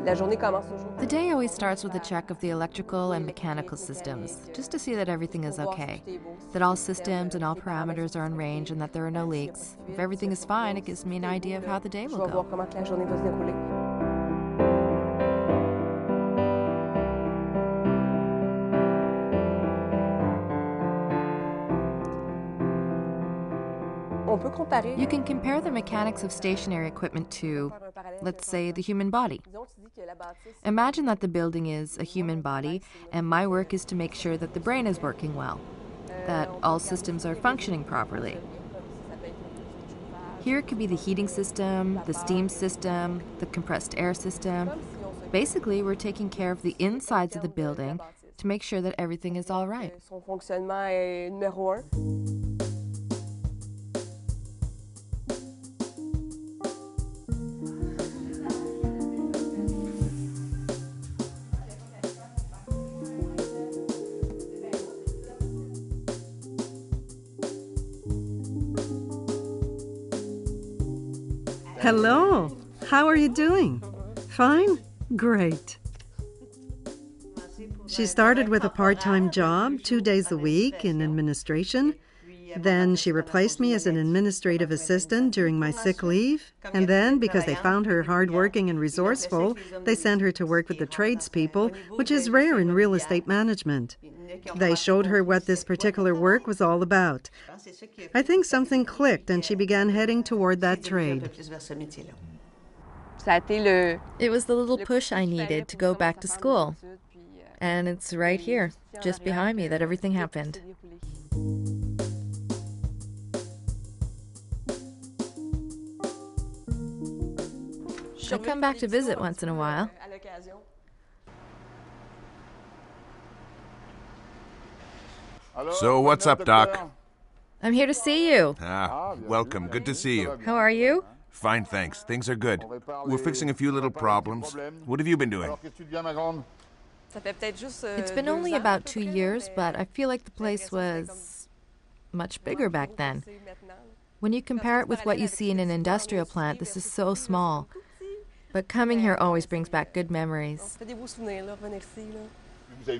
The day always starts with a check of the electrical and mechanical systems, just to see that everything is okay, that all systems and all parameters are in range and that there are no leaks. If everything is fine, it gives me an idea of how the day will go. You can compare the mechanics of stationary equipment to, let's say, the human body. Imagine that the building is a human body, and my work is to make sure that the brain is working well, that all systems are functioning properly. Here could be the heating system, the steam system, the compressed air system. Basically, we're taking care of the insides of the building to make sure that everything is all right. Hello. How are you doing? Fine? Great. She started with a part-time job, 2 days a week in administration. Then she replaced me as an administrative assistant during my sick leave. And then, because they found her hardworking and resourceful, they sent her to work with the tradespeople, which is rare in real estate management. They showed her what this particular work was all about. I think something clicked and she began heading toward that trade. It was the little push I needed to go back to school. And it's right here, just behind me, that everything happened. I come back to visit once in a while. So what's up, Doc? I'm here to see you. Welcome. Good to see you. How are you? Fine, thanks. Things are good. We're fixing a few little problems. What have you been doing? It's been only about 2 years, but I feel like the place was much bigger back then. When you compare it with what you see in an industrial plant, this is so small. But coming here always brings back good memories.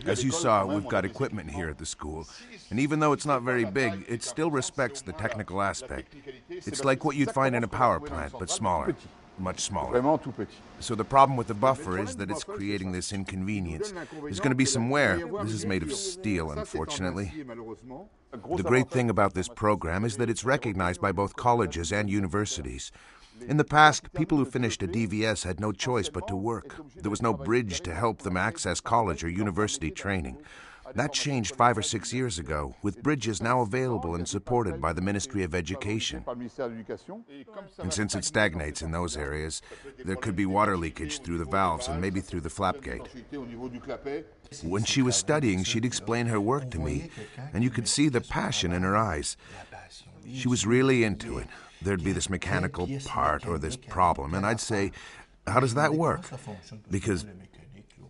As you saw, we've got equipment here at the school. And even though it's not very big, it still respects the technical aspect. It's like what you'd find in a power plant, but smaller. Much smaller. So the problem with the buffer is that it's creating this inconvenience. There's going to be some wear. This is made of steel, unfortunately. The great thing about this program is that it's recognized by both colleges and universities. In the past, people who finished a DVS had no choice but to work. There was no bridge to help them access college or university training. That changed 5 or 6 years ago, with bridges now available and supported by the Ministry of Education. And since it stagnates in those areas, there could be water leakage through the valves and maybe through the flap gate. When she was studying, she'd explain her work to me, and you could see the passion in her eyes. She was really into it. There'd be this mechanical part or this problem, and I'd say, how does that work? Because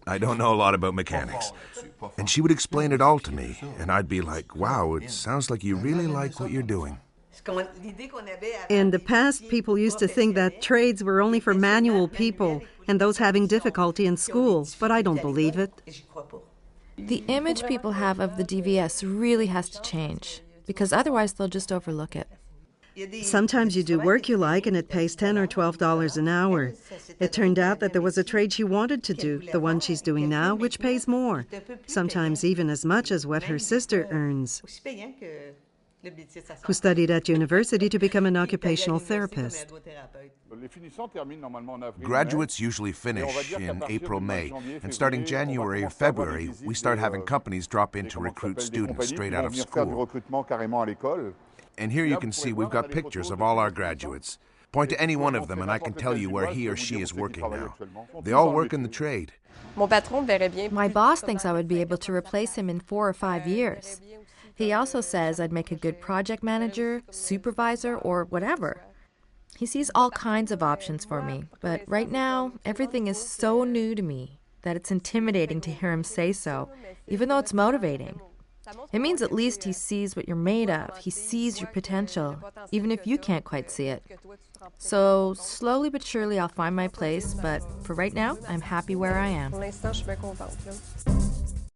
I don't know a lot about mechanics. And she would explain it all to me, and I'd be like, wow, it sounds like you really like what you're doing. In the past, people used to think that trades were only for manual people and those having difficulty in school, but I don't believe it. The image people have of the DVS really has to change, because otherwise they'll just overlook it. Sometimes you do work you like and it pays $10 or $12 an hour. It turned out that there was a trade she wanted to do, the one she's doing now, which pays more, sometimes even as much as what her sister earns, who studied at university to become an occupational therapist. Graduates usually finish in April, May, and starting January or February, we start having companies drop in to recruit students straight out of school. And here you can see we've got pictures of all our graduates. Point to any one of them and I can tell you where he or she is working now. They all work in the trade. My boss thinks I would be able to replace him in 4 or 5 years. He also says I'd make a good project manager, supervisor, or whatever. He sees all kinds of options for me, but right now, everything is so new to me that it's intimidating to hear him say so, even though it's motivating. It means at least he sees what you're made of. He sees your potential, even if you can't quite see it. So slowly but surely I'll find my place, but for right now, I'm happy where I am.